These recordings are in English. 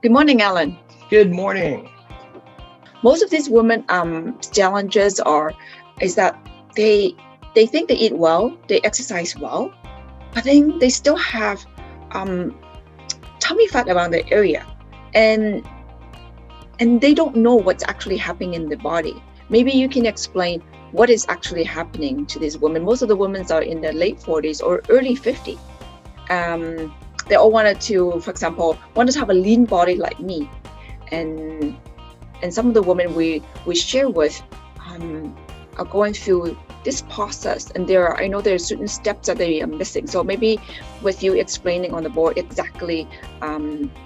Good morning, Allan. Good morning. Most of these women challenges is that they think they eat well, they exercise well, but then they still have tummy fat around the area, and they don't know what's actually happening in the body. Maybe you can explain what is actually happening to these women. Most of the women are in their late 40s or early 50s. They all wanted to, for example, wanted to have a lean body like me, and some of the women we share with are going through this process, and I know there are certain steps that they are missing. So maybe with you explaining on the board exactly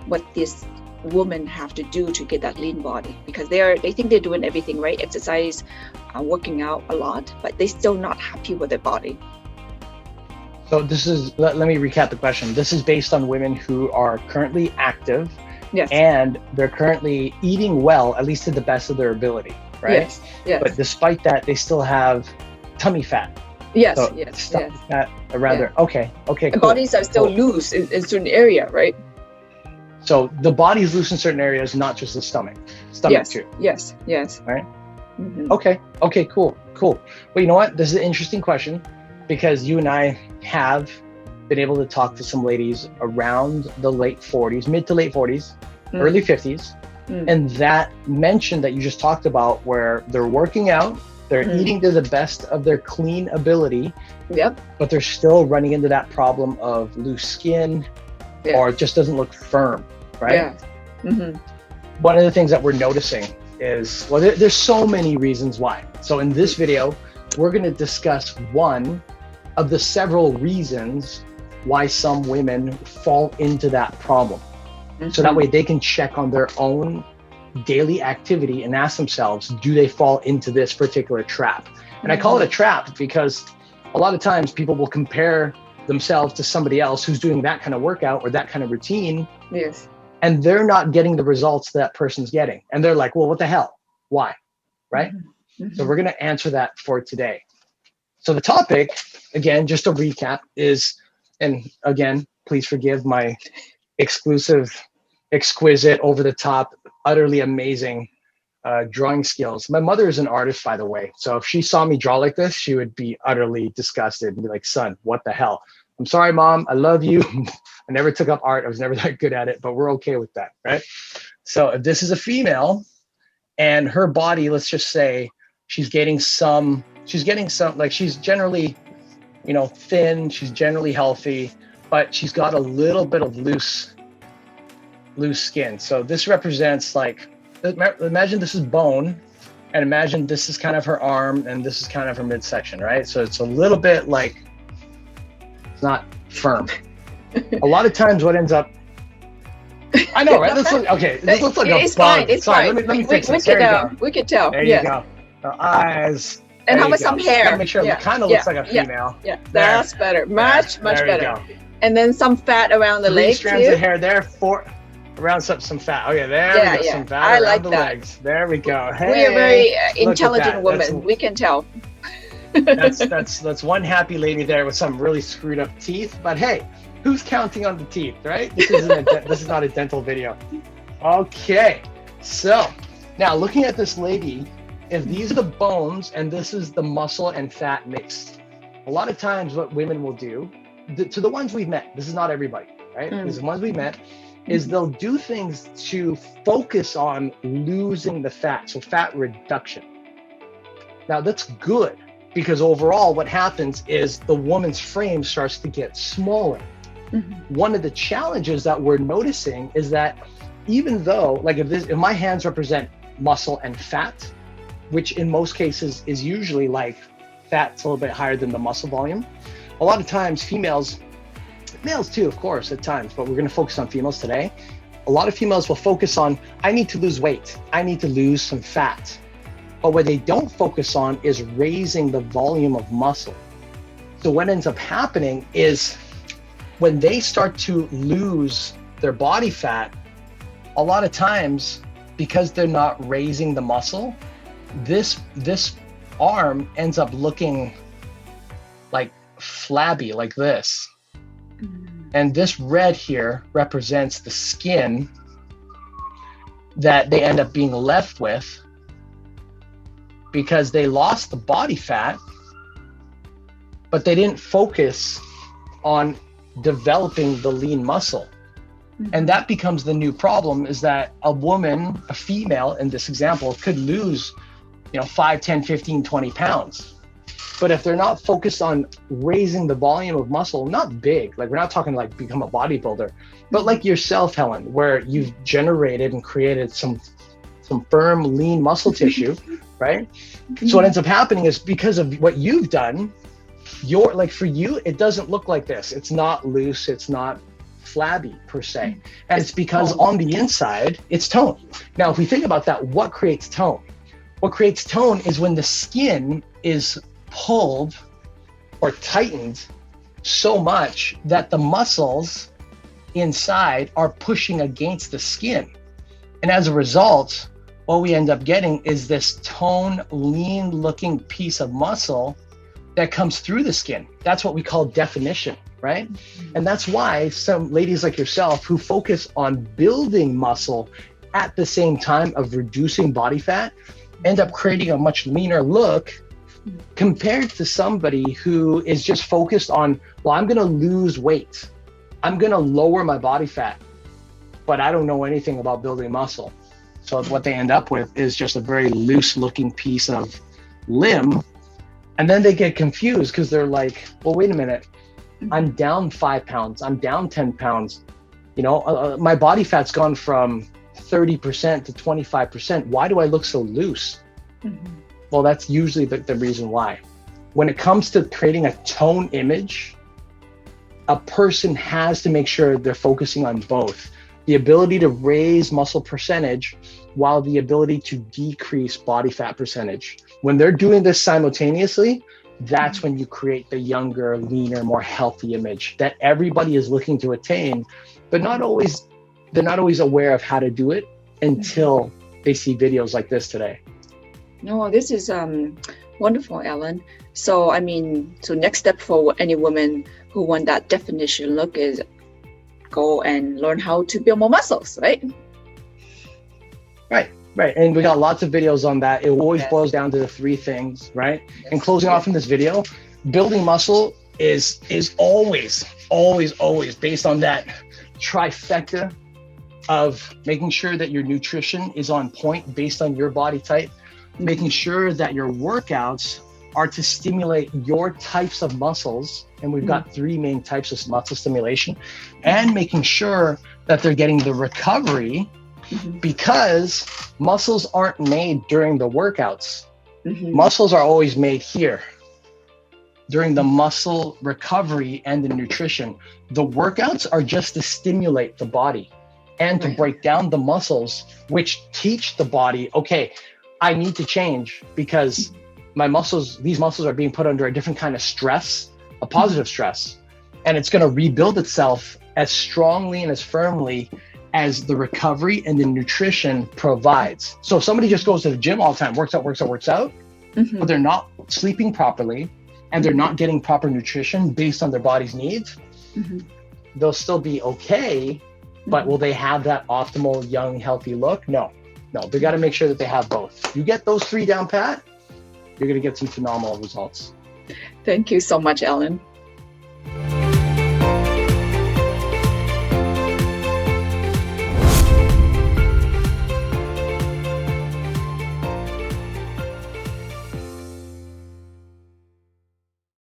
what these women have to do to get that lean body, because they think they're doing everything right, exercise, working out a lot, but they're still not happy with their body. So let me recap the question. This is based on women who are currently active. Yes. And they're currently eating well, at least to the best of their ability, right? Yes. Yes. But despite that, they still have tummy fat. Yes. So Yes. tummy fat around there. Okay. The Cool. bodies are still loose in certain area, right? So the body's loose in certain areas, not just the stomach. Yes. Too. Yes. Yes. Right. Mm-hmm. Okay. Cool. Well, you know what? This is an interesting question, because you and I have been able to talk to some ladies around the late 40s, mid to late 40s, early 50s. And that mention that you just talked about, where they're working out, they're eating to the best of their clean ability, Yep. but they're still running into that problem of loose skin, or it just doesn't look firm, right? Yeah. Mm-hmm. One of the things that we're noticing is, well, there's so many reasons why. So in this video, we're going to discuss one of the several reasons why some women fall into that problem. So that way they can check on their own daily activity and ask themselves, do they fall into this particular trap? And I call it a trap because a lot of times people will compare themselves to somebody else who's doing that kind of workout or that kind of routine. Yes. And they're not getting the results that person's getting. And they're like, well, what the hell? Why? Right? Mm-hmm. So we're going to answer that for today. So the topic, again, just to recap, is, and again, please forgive my exquisite, over-the-top, utterly amazing drawing skills. My mother is an artist, by the way. So if she saw me draw like this, she would be utterly disgusted and be like, son, what the hell? I'm sorry, Mom. I love you. I never took up art. I was never that good at it, but we're okay with that, right? So if this is a female and her body, let's just say she's getting some, like she's generally, thin, she's generally healthy, but she's got a little bit of loose skin. So this represents, like, imagine this is bone, and imagine this is kind of her arm, and this is kind of her midsection, right? So it's a little bit like, it's not firm. A lot of times what ends up, I know, right? This looks like a bug. It's Sorry, fine. let me fix this. We can tell. There you go. Her eyes. And how about some hair? Gotta make sure it kind of looks like a female. Yeah, that's better. Much better. Go. And then some fat around the 3 legs strands too. of hair there, 4 around some fat. Oh yeah, there we go. Some fat around the legs. There we go. Hey, we are very intelligent women. We can tell. that's one happy lady there with some really screwed up teeth. But hey, who's counting on the teeth, right? This is not a dental video. Okay, so now looking at this lady, if these are the bones and this is the muscle and fat mixed, a lot of times what women will do, to the ones we've met, this is not everybody, right? These are the ones we've met, is they'll do things to focus on losing the fat, so fat reduction. Now that's good, because overall what happens is the woman's frame starts to get smaller. One of the challenges that we're noticing is that even though, like if my hands represent muscle and fat, which in most cases is usually like fat's a little bit higher than the muscle volume, a lot of times males too, of course, at times, but we're going to focus on females today. A lot of females will focus on, I need to lose weight, I need to lose some fat. But what they don't focus on is raising the volume of muscle. So what ends up happening is when they start to lose their body fat, a lot of times, because they're not raising the muscle, this arm ends up looking like flabby, like this. And this red here represents the skin that they end up being left with because they lost the body fat, but they didn't focus on developing the lean muscle. And that becomes the new problem, is that a woman, a female in this example, could lose 5, 10, 15, 20 pounds. But if they're not focused on raising the volume of muscle, not big, like we're not talking like become a bodybuilder, but like yourself, Helen, where you've generated and created some firm, lean muscle tissue, right? So what ends up happening is, because of what you've done, for you, it doesn't look like this. It's not loose, it's not flabby per se. And it's because on the inside, it's tone. Now, if we think about that, what creates tone? What creates tone is when the skin is pulled or tightened so much that the muscles inside are pushing against the skin. And as a result, what we end up getting is this tone, lean looking piece of muscle that comes through the skin. That's what we call definition, right? And that's why some ladies like yourself who focus on building muscle at the same time of reducing body fat end up creating a much leaner look compared to somebody who is just focused on, well, I'm gonna lose weight, I'm gonna lower my body fat, but I don't know anything about building muscle. So what they end up with is just a very loose looking piece of limb. And then they get confused because they're like, well, wait a minute, I'm down 5 pounds, I'm down 10 pounds. My body fat's gone from 30% to 25%. Why do I look so loose? Well, that's usually the reason why. When it comes to creating a tone image, a person has to make sure they're focusing on both. The ability to raise muscle percentage while the ability to decrease body fat percentage. When they're doing this simultaneously, that's when you create the younger, leaner, more healthy image that everybody is looking to attain, but they're not always aware of how to do it until they see videos like this today. No, this is wonderful, Allan. So next step for any woman who want that definition look is go and learn how to build more muscles, right? Right. And we got lots of videos on that. It always boils down to the 3 things, right? And closing off in this video, building muscle is always based on that trifecta of making sure that your nutrition is on point based on your body type, making sure that your workouts are to stimulate your types of muscles. And we've got 3 main types of muscle stimulation, and making sure that they're getting the recovery because muscles aren't made during the workouts. Muscles are always made here during the muscle recovery and the nutrition. The workouts are just to stimulate the body and to break down the muscles, which teach the body, okay, I need to change because these muscles are being put under a different kind of stress, a positive stress, and it's going to rebuild itself as strongly and as firmly as the recovery and the nutrition provides. So if somebody just goes to the gym all the time, works out, but they're not sleeping properly and they're not getting proper nutrition based on their body's needs, they'll still be okay, but will they have that optimal, young, healthy look? No, they got to make sure that they have both. You get those 3 down pat, you're going to get some phenomenal results. Thank you so much, Allan.